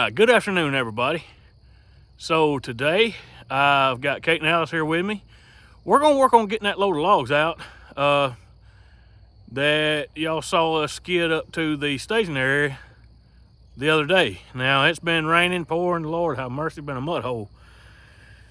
right, good afternoon, everybody. So today, I've got Kate and Alice here with me. We're gonna work on getting that load of logs out that y'all saw us skid up to the staging area the other day. Now, it's been raining, pouring, Lord have mercy, been a mud hole.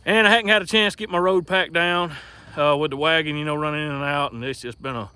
And I hadn't had a chance to get my road packed down with the wagon, you know, running in and out, and it's just been a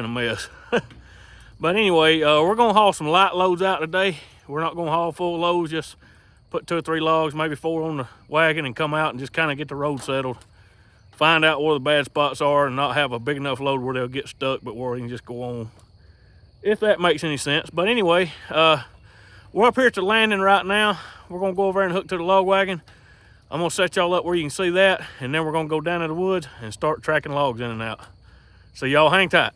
mess. But anyway, we're gonna haul some light loads out today. We're not gonna haul full loads, just put 2 or 3 logs, maybe 4 on the wagon, and come out and just kind of get the road settled. Find out where the bad spots are and not have a big enough load where they'll get stuck, but where we can just go on, if that makes any sense. But anyway, we're up here at the landing right now. We're gonna go over there and hook to the log wagon. I'm gonna set y'all up where you can see that, and then we're gonna go down to the woods and start tracking logs in and out. So y'all hang tight.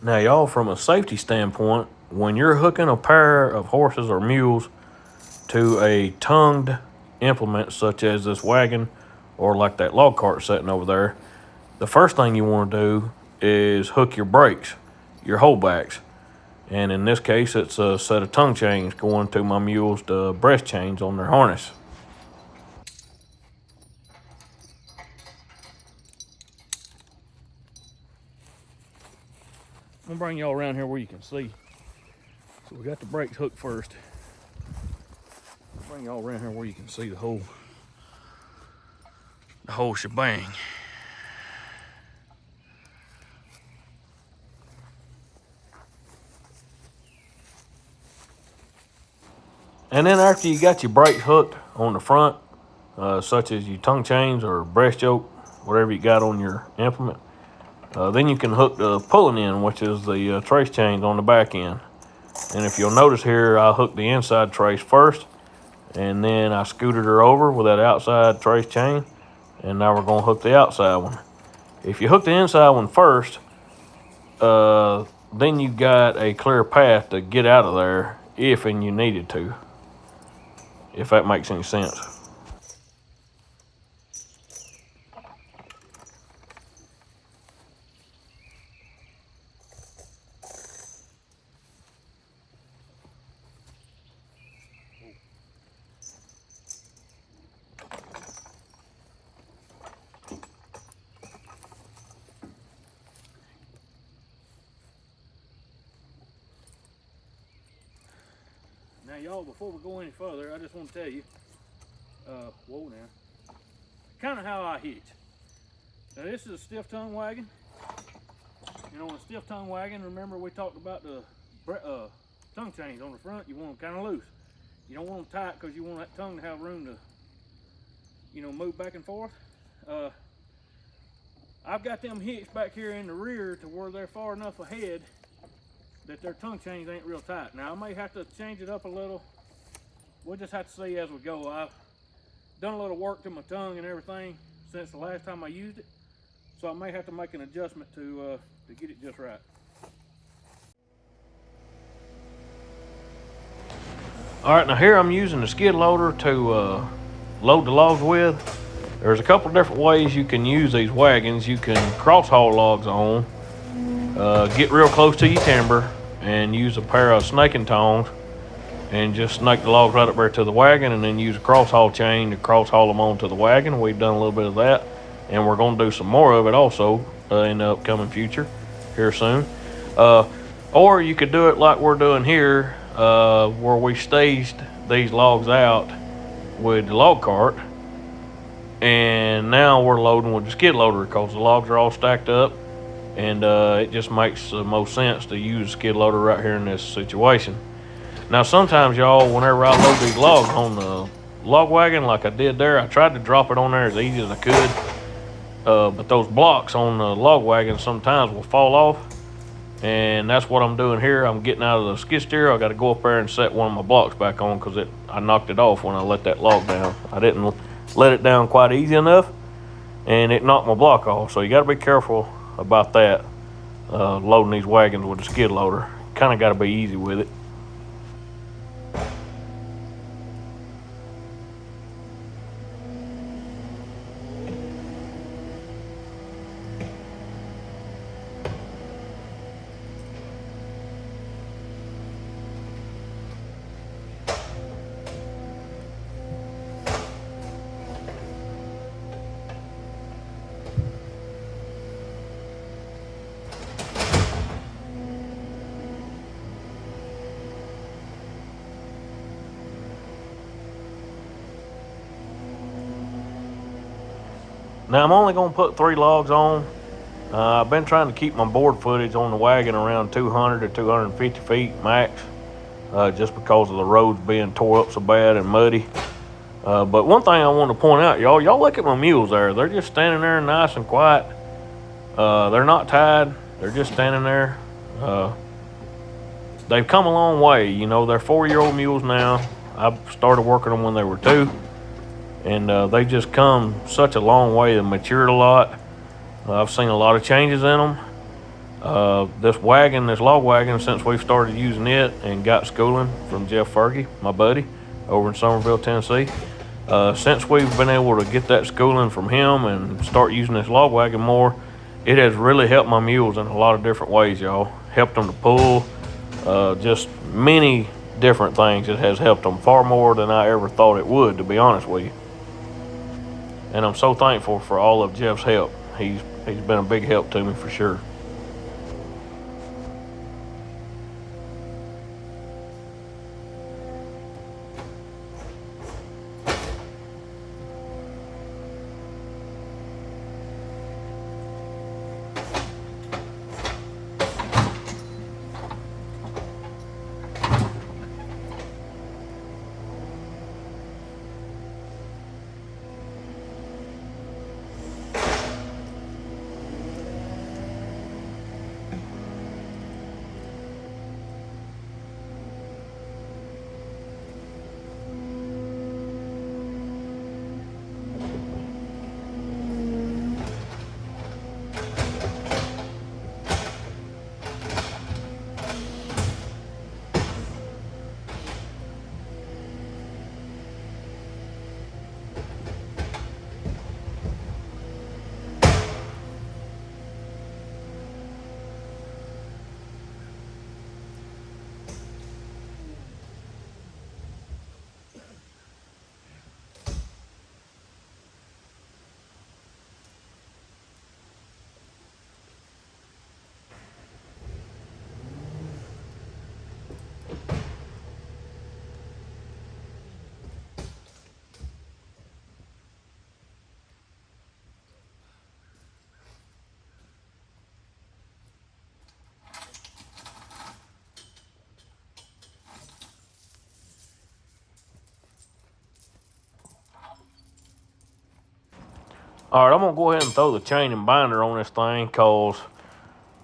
Now, y'all, from a safety standpoint, when you're hooking a pair of horses or mules to a tongued implement such as this wagon or like that log cart sitting over there, the first thing you want to do is hook your brakes, your holdbacks. And in this case, it's a set of tongue chains going to my mules to breast chains on their harness. I'm gonna bring y'all around here where you can see. So we got the brakes hooked first. I'll bring y'all around here where you can see the whole shebang. And then after you got your brakes hooked on the front, such as your tongue chains or breast yoke, whatever you got on your implement, then you can hook the pulling end, which is the trace chains on the back end. And if you'll notice here, I hooked the inside trace first, and then I scooted her over with that outside trace chain, and now we're gonna hook the outside one. If you hook the inside one first, then you got a clear path to get out of there if and you needed to, if that makes any sense. Now, y'all, before we go any further, I just want to tell you, kind of how I hitch. Now, this is a stiff tongue wagon. You know, in a stiff tongue wagon, remember we talked about the tongue chains on the front. You want them kind of loose. You don't want them tight because you want that tongue to have room to, you know, move back and forth. I've got them hitched back here in the rear to where they're far enough ahead that their tongue chains ain't real tight. Now, I may have to change it up a little. We'll just have to see as we go. I've done a little work to my tongue and everything since the last time I used it, so I may have to make an adjustment to get it just right. All right, now here I'm using the skid loader to load the logs with. There's a couple different ways you can use these wagons. You can cross haul logs on, get real close to your timber and use a pair of snaking tongs and just snake the logs right up there to the wagon, and then use a cross haul chain to cross haul them onto the wagon. We've done a little bit of that, and we're going to do some more of it also in the upcoming future here soon. Or you could do it like we're doing here, where we staged these logs out with the log cart, and now we're loading with the skid loader because the logs are all stacked up, and it just makes the most sense to use a skid loader right here in this situation. Now, sometimes, y'all, whenever I load these logs on the log wagon like I did there, I tried to drop it on there as easy as I could, but those blocks on the log wagon sometimes will fall off, and that's what I'm doing here. I'm getting out of the skid steer. I got to go up there and set one of my blocks back on because I knocked it off when I let that log down. I didn't let it down quite easy enough, and it knocked my block off, so you got to be careful about that. loading these wagons with a skid loader. Kind of got to be easy with it. Now I'm only going to put 3 logs on. I've been trying to keep my board footage on the wagon around 200 to 250 feet max, just because of the roads being tore up so bad and muddy. But one thing I want to point out, y'all look at my mules there. They're just standing there nice and quiet. They're not tied. They're just standing there. They've come a long way. You know, they're 4-year-old mules now. I started working them when they were 2. And they just come such a long way. They've matured a lot. I've seen a lot of changes in them. This log wagon, since we've started using it and got schooling from Jeff Fergie, my buddy, over in Somerville, Tennessee. Since we've been able to get that schooling from him and start using this log wagon more, it has really helped my mules in a lot of different ways, y'all. Helped them to pull, just many different things. It has helped them far more than I ever thought it would, to be honest with you. And I'm so thankful for all of Jeff's help. He's been a big help to me for sure. All right, I'm gonna go ahead and throw the chain and binder on this thing, cause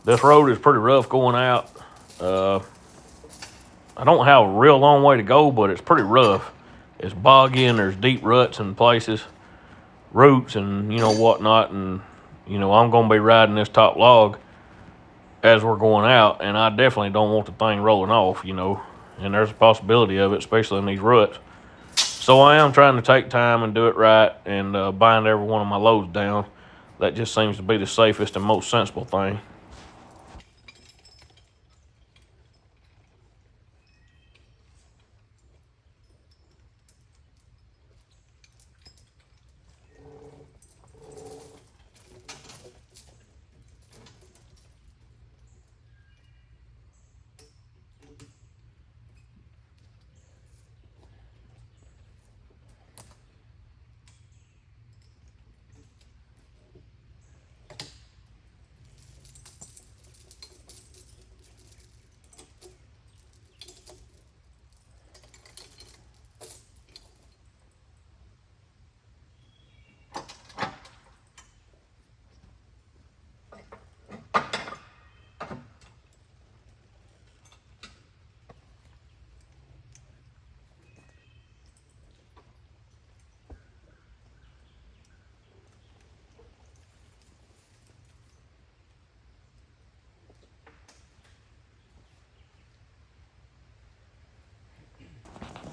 this road is pretty rough going out. I don't have a real long way to go, but it's pretty rough. It's boggy and there's deep ruts in places, roots and whatnot. And I'm gonna be riding this top log as we're going out, and I definitely don't want the thing rolling off. And there's a possibility of it, especially in these ruts. So I am trying to take time and do it right and bind every one of my loads down. That just seems to be the safest and most sensible thing.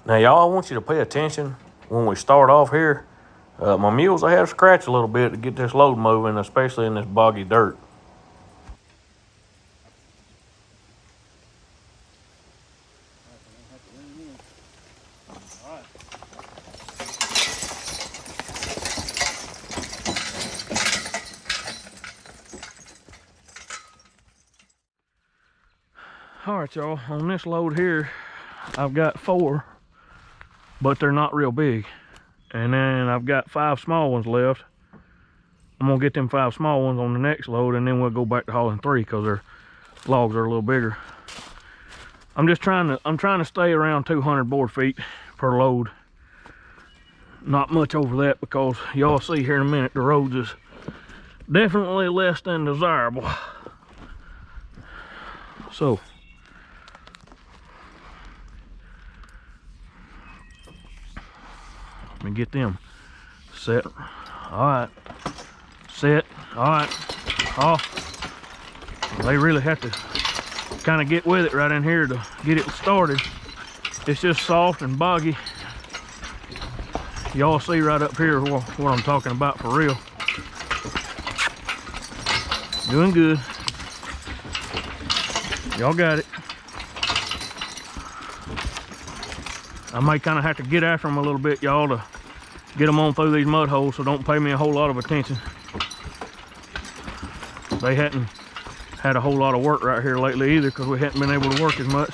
Now, y'all, I want you to pay attention when we start off here. My mules, I have to scratch a little bit to get this load moving, especially in this boggy dirt. All right, y'all, on this load here, I've got 4, but they're not real big. And then I've got 5 small ones left. I'm gonna get them 5 small ones on the next load, and then we'll go back to hauling 3 because their logs are a little bigger. I'm trying to stay around 200 board feet per load. Not much over that because y'all see here in a minute the roads is definitely less than desirable. So let me get them set. All right, set. All right, off. They really have to kind of get with it right in here to get it started. It's just soft and boggy. Y'all see right up here what I'm talking about for real. Doing good. Y'all got it. I may kind of have to get after them a little bit, y'all, to get them on through these mud holes, so don't pay me a whole lot of attention. They hadn't had a whole lot of work right here lately either because we hadn't been able to work as much.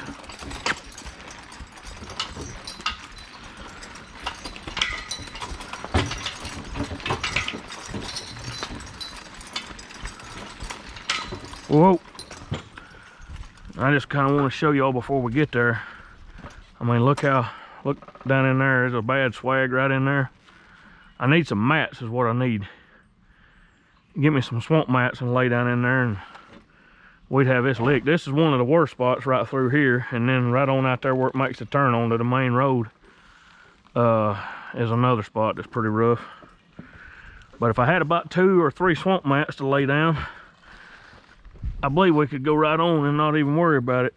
Whoa. I just kind of want to show y'all before we get there. I mean, look down in there. There's a bad swag right in there. I need some mats is what I need. Get me some swamp mats and lay down in there and we'd have this licked. This is one of the worst spots right through here, and then right on out there where it makes the turn onto the main road is another spot that's pretty rough. But if I had about 2 or 3 swamp mats to lay down, I believe we could go right on and not even worry about it.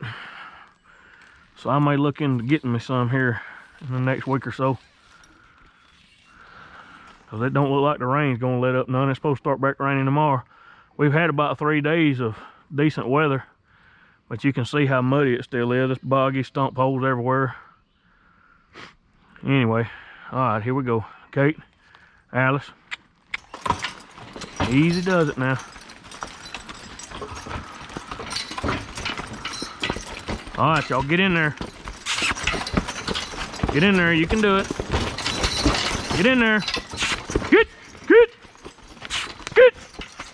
So I may look into getting me some here in the next week or so. Because it don't look like the rain's gonna let up none. It's supposed to start back raining tomorrow. We've had about 3 days of decent weather, but you can see how muddy it still is. It's boggy, stump holes everywhere. Anyway, all right, here we go. Kate, Alice, easy does it now. All right, y'all, get in there. Get in there, you can do it. Get in there. Good, good, good,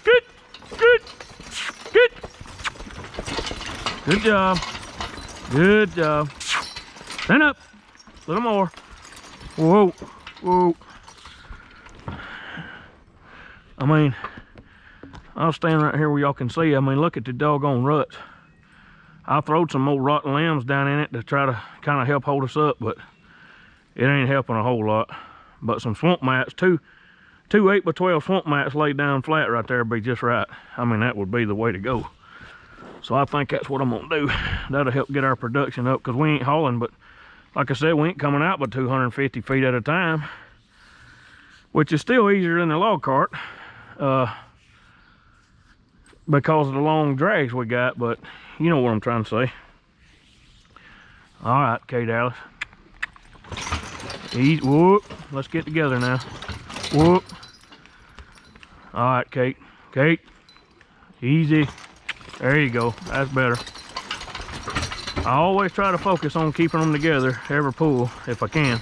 good, good, good. Good job. Good job. Stand up. A little more. Whoa, whoa. I mean, I'll stand right here where y'all can see. I mean, look at the doggone ruts. I throwed some old rotten limbs down in it to try to kind of help hold us up, but it ain't helping a whole lot. But some swamp mats, two 8x12 swamp mats laid down flat right there would be just right. I mean, that would be the way to go. So I think that's what I'm gonna do. That'll help get our production up, because we ain't hauling, but like I said, we ain't coming out but 250 feet at a time, which is still easier than the log cart because of the long drags we got, but you know what I'm trying to say. All right, Kate, Alice. Easy. Whoop. Let's get together now. Whoop. All right, Kate. Kate. Easy. There you go. That's better. I always try to focus on keeping them together every pull if I can.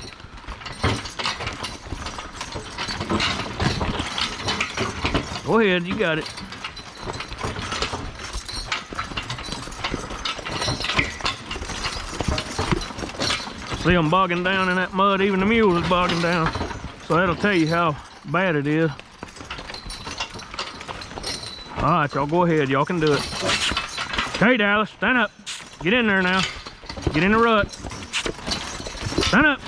Go ahead, you got it. See them bogging down in that mud, even the mules is bogging down. So that'll tell you how bad it is. All right, y'all go ahead, y'all can do it. Okay, Dallas, stand up. Get in there now. Get in the rut. Stand up.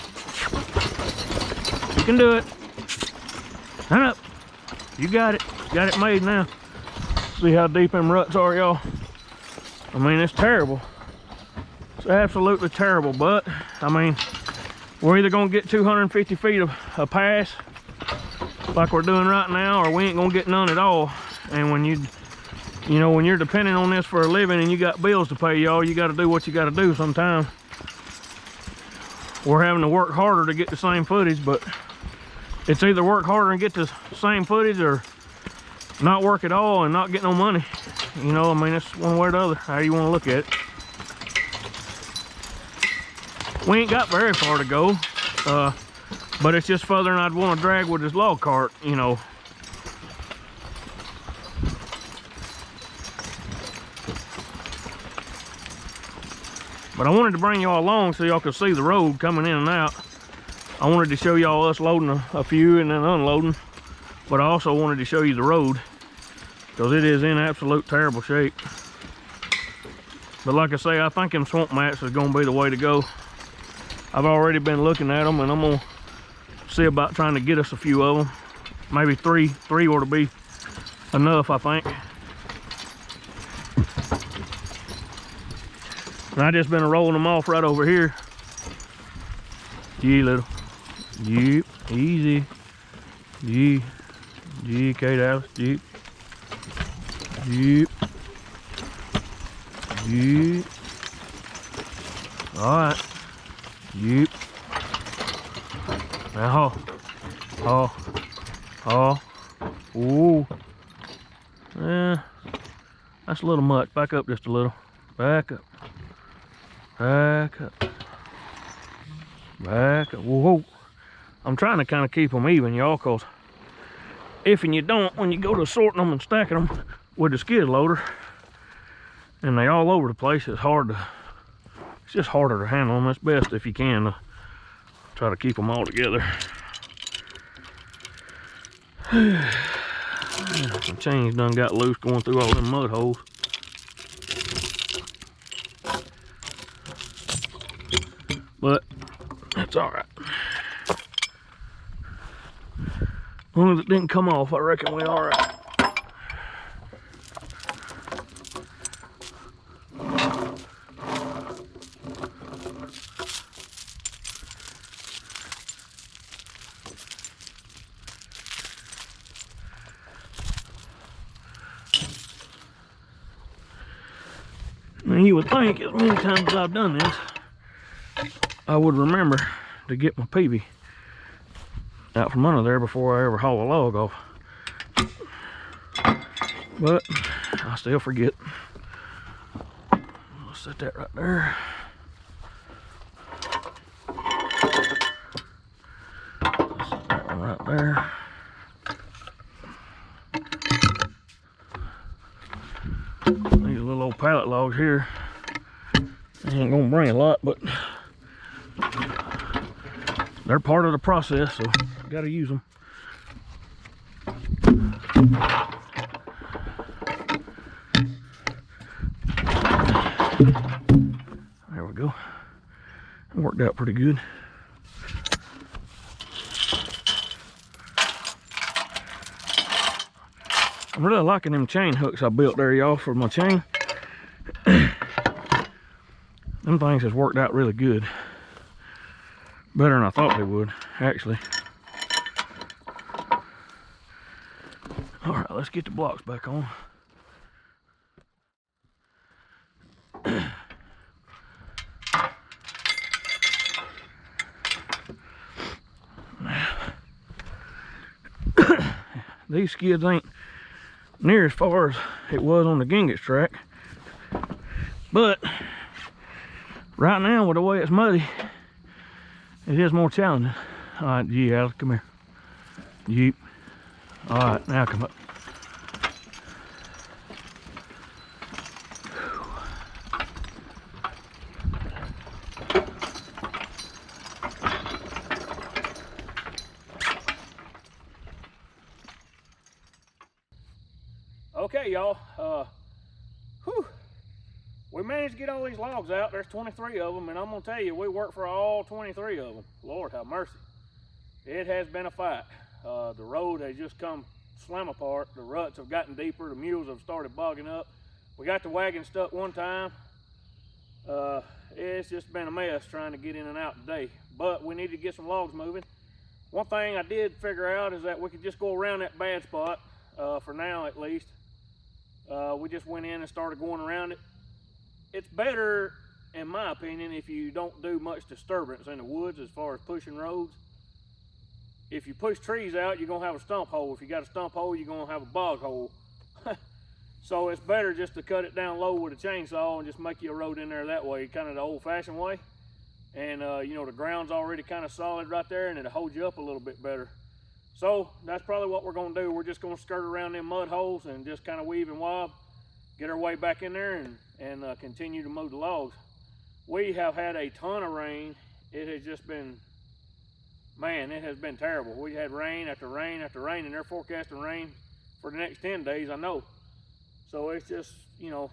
You can do it. Stand up. You got it. Got it made now. See how deep them ruts are, y'all? I mean, it's terrible. It's absolutely terrible, but I mean, we're either gonna get 250 feet of a pass like we're doing right now, or we ain't gonna get none at all. And when you know, when you're depending on this for a living and you got bills to pay, y'all, you gotta do what you gotta do sometimes. We're having to work harder to get the same footage, but it's either work harder and get the same footage, or not work at all and not get no money. You know, I mean, it's one way or the other, how you want to look at it. We ain't got very far to go, but it's just further than I'd want to drag with this log cart, you know. But I wanted to bring y'all along so y'all could see the road coming in and out. I wanted to show y'all us loading a few and then unloading, but I also wanted to show you the road because it is in absolute terrible shape. But like I say, I think them swamp mats is going to be the way to go. I've already been looking at them, and I'm going to see about trying to get us a few of them. Maybe three ought to be enough, I think. And I just been rolling them off right over here. Gee, little. Jeep, easy. Gee, Kate Alice, Jeep. Jeep. Jeep. Alright. Jeep. Now, ooh. Yeah, that's a little much. Back up just a little. Back up. Back up. Back up. Whoa. I'm trying to kind of keep them even, y'all, because if and you don't, when you go to sorting them and stacking them with the skid loader, and they all over the place, it's just harder to handle them. It's best if you can try to keep them all together. My chains done got loose going through all them mud holes. But that's all right. As long as it didn't come off, I reckon we're all right. Now you would think as many times as I've done this, I would remember to get my PB out from under there before I ever haul a log off. But I still forget. I'll set that right there. I'll set that one right there. These little old pallet logs here, they ain't gonna bring a lot, but they're part of the process, so gotta use them. There we go. It worked out pretty good. I'm really liking them chain hooks I built there, y'all, for my chain. Them things has worked out really good. Better than I thought they would, actually. All right, let's get the blocks back on. These skids ain't near as far as it was on the Ginget's track, but right now with the way it's muddy, it is more challenging. All right, gee, Alice, come here. Jeep. All right, now come up. Okay, y'all. We managed to get all these logs out. There's 23 of them, and I'm gonna tell you, we worked for all 23 of them. Lord have mercy. It has been a fight. The road has just come slam apart. The ruts have gotten deeper. The mules have started bogging up. We got the wagon stuck one time. It's just been a mess trying to get in and out today. but we need to get some logs moving. One thing I did figure out is that we could just go around that bad spot, for now at least. We just went in and started going around it. It's better, in my opinion, if you don't do much disturbance in the woods as far as pushing roads. If you push trees out, you're gonna have a stump hole. If you got a stump hole, you're gonna have a bog hole. So it's better just to cut it down low with a chainsaw and just make you a road in there that way, kind of the old-fashioned way. And you know, the ground's already kind of solid right there, and it'll hold you up a little bit better. So that's probably what we're gonna do. We're just gonna skirt around them mud holes and just kind of weave and wob, get our way back in there, and continue to move the logs. We have had a ton of rain. It has just been, man, it has been terrible. We had rain after rain after rain, and they're forecasting rain for the next 10 days, I know. So it's just, you know,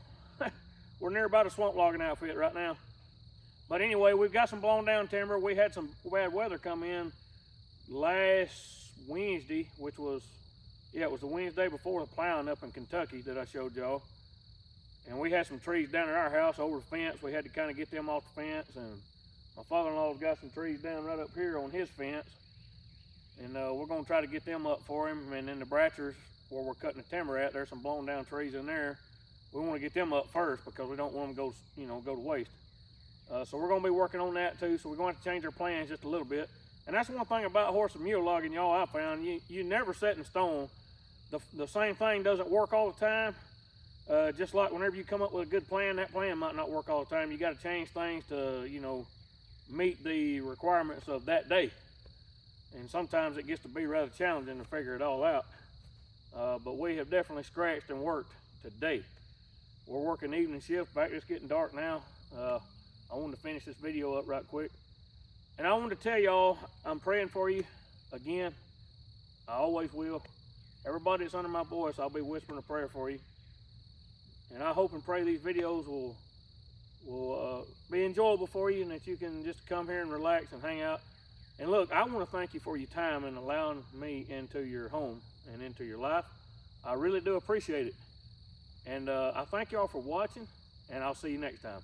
we're near about a swamp logging outfit right now. But anyway, we've got some blown down timber. We had some bad weather come in last Wednesday, which was, yeah, it was the Wednesday before the plowing up in Kentucky that I showed y'all. And we had some trees down at our house over the fence. We had to kind of get them off the fence. And my father-in-law's got some trees down right up here on his fence. And we're gonna try to get them up for him. And then the Bratchers, where we're cutting the timber at, there's some blown down trees in there. We wanna get them up first because we don't want them to go, you know, go to waste. So we're gonna be working on that too. So we're going to have to change our plans just a little bit. And that's one thing about horse and mule logging, y'all, I found. You never set in stone. The same thing doesn't work all the time. Just like whenever you come up with a good plan, that plan might not work all the time. You got to change things to, you know, meet the requirements of that day. And sometimes it gets to be rather challenging to figure it all out. But we have definitely scratched and worked today. We're working evening shift. Back, it's getting dark now. I wanted to finish this video up right quick. And I wanted to tell y'all, I'm praying for you again. I always will. Everybody that's under my voice, I'll be whispering a prayer for you. And I hope and pray these videos will be enjoyable for you, and that you can just come here and relax and hang out. And look, I want to thank you for your time and allowing me into your home and into your life. I really do appreciate it. And I thank y'all for watching, and I'll see you next time.